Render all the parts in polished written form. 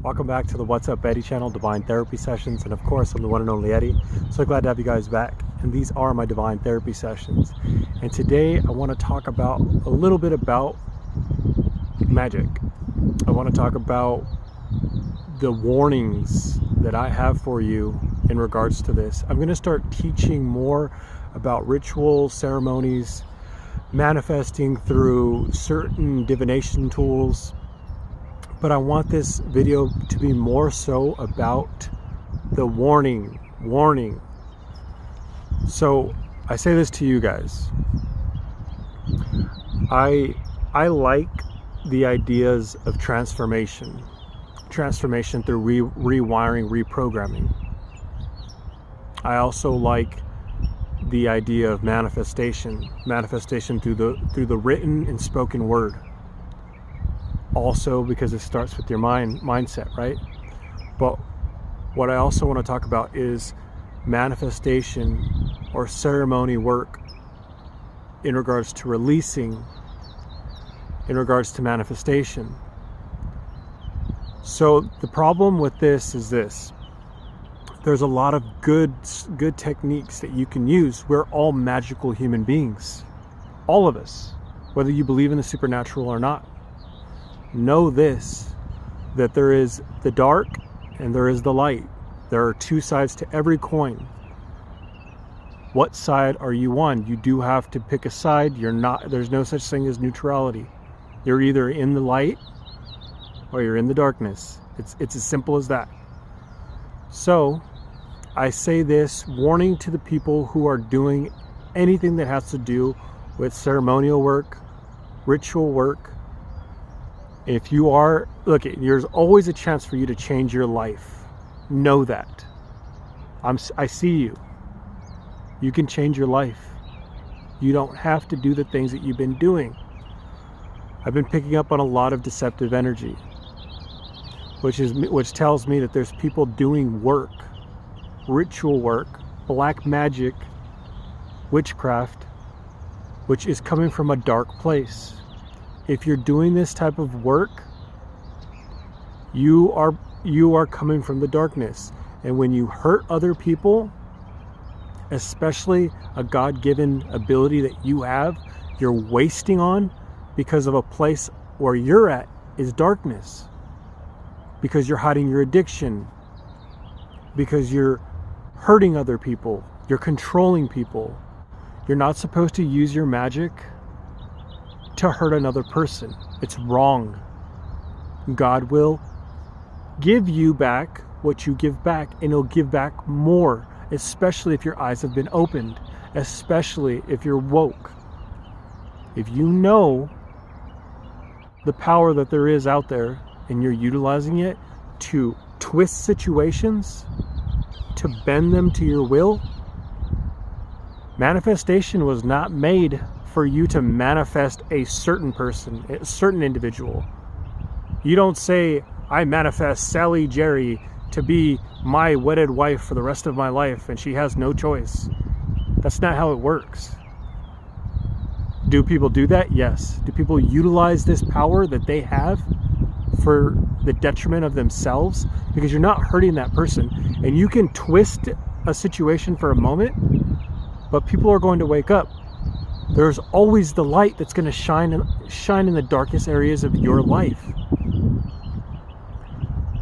Welcome back to the What's Up Eddie channel, Divine Therapy Sessions, and of course I'm the one and only Eddie. So glad to have you guys back, and these are my Divine Therapy Sessions. And today I want to talk about a little bit about magic. I want to talk about the warnings that I have for you in regards to this. I'm going to start teaching more about rituals, ceremonies, manifesting through certain divination tools. But I want this video to be more so about the warning. So I say this to you guys. I like the ideas of transformation through rewiring, reprogramming. I also like the idea of manifestation through the written and spoken word. Also, because it starts with your mindset, right? But what I also want to talk about is manifestation or ceremony work in regards to releasing, in regards to manifestation. So the problem with this is this: there's a lot of good techniques that you can use. We're all magical human beings, all of us, whether you believe in the supernatural or not. Know this, that there is the dark and there is the light. There are two sides to every coin. What side are you on? You do have to pick a side. There's no such thing as neutrality. You're either in the light or you're in the darkness. It's as simple as that. So I say this warning to the people who are doing anything that has to do with ceremonial work, ritual work. If you are, look, there's always a chance for you to change your life. Know that. I see you. You can change your life. You don't have to do the things that you've been doing. I've been picking up on a lot of deceptive energy, which tells me that there's people doing work, ritual work, black magic, witchcraft, which is coming from a dark place. If you're doing this type of work, you are coming from the darkness. And when you hurt other people, especially a God-given ability that you have, you're wasting on because of a place where you're at is darkness. Because you're hiding your addiction. Because you're hurting other people. You're controlling people. You're not supposed to use your magic to hurt another person. It's wrong. God will give you back what you give back, and he'll give back more, especially if your eyes have been opened, especially if you're woke. If you know the power that there is out there and you're utilizing it to twist situations, to bend them to your will, manifestation was not made for you to manifest a certain person, a certain individual. You don't say, I manifest Sally Jerry to be my wedded wife for the rest of my life and she has no choice. That's not how it works. Do people do that? Yes. Do people utilize this power that they have for the detriment of themselves? Because you're not hurting that person, and you can twist a situation for a moment, but people are going to wake up. There's always the light that's going to shine in the darkest areas of your life.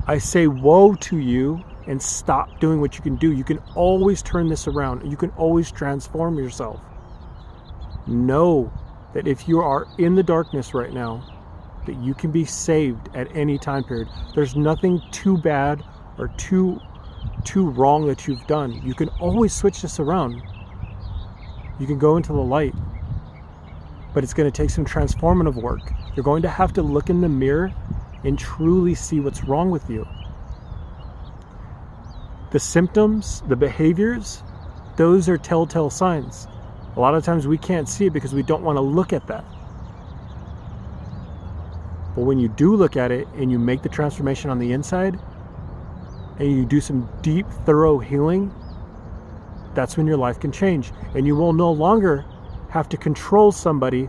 I say woe to you and stop doing what you can do. You can always turn this around. You can always transform yourself. Know that if you are in the darkness right now, that you can be saved at any time period. There's nothing too bad or too wrong that you've done. You can always switch this around. You can go into the light. But it's going to take some transformative work. You're going to have to look in the mirror and truly see what's wrong with you. The symptoms, the behaviors, those are telltale signs. A lot of times we can't see it because we don't want to look at that. But when you do look at it and you make the transformation on the inside and you do some deep, thorough healing, that's when your life can change. And you will no longer have to control somebody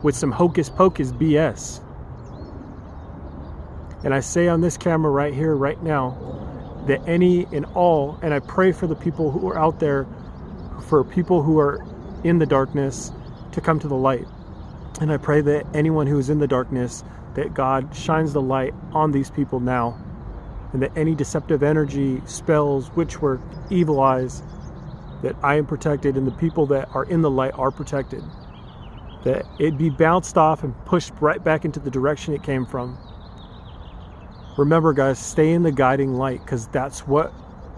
with some hocus pocus BS. And I say on this camera right here, right now, that any and all, and I pray for the people who are out there, for people who are in the darkness to come to the light. And I pray that anyone who is in the darkness, that God shines the light on these people now. And that any deceptive energy, spells, witch work, evil eyes, that I am protected and the people that are in the light are protected. That it be bounced off and pushed right back into the direction it came from. Remember guys, stay in the guiding light, because that's what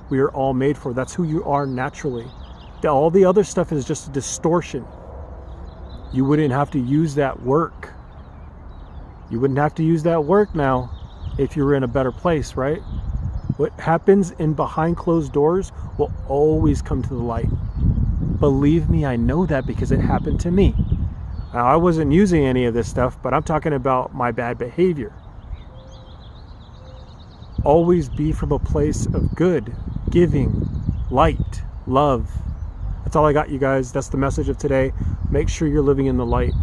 we are all made for. That's who you are naturally. All the other stuff is just a distortion. You wouldn't have to use that work. You wouldn't have to use that work now if you were in a better place, right? What happens in behind closed doors will always come to the light. Believe me, I know that because it happened to me. Now, I wasn't using any of this stuff, but I'm talking about my bad behavior. Always be from a place of good, giving, light, love. That's all I got, you guys. That's the message of today. Make sure you're living in the light.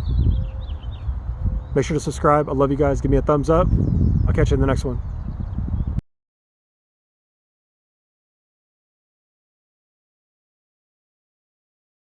Make sure to subscribe. I love you guys. Give me a thumbs up. I'll catch you in the next one.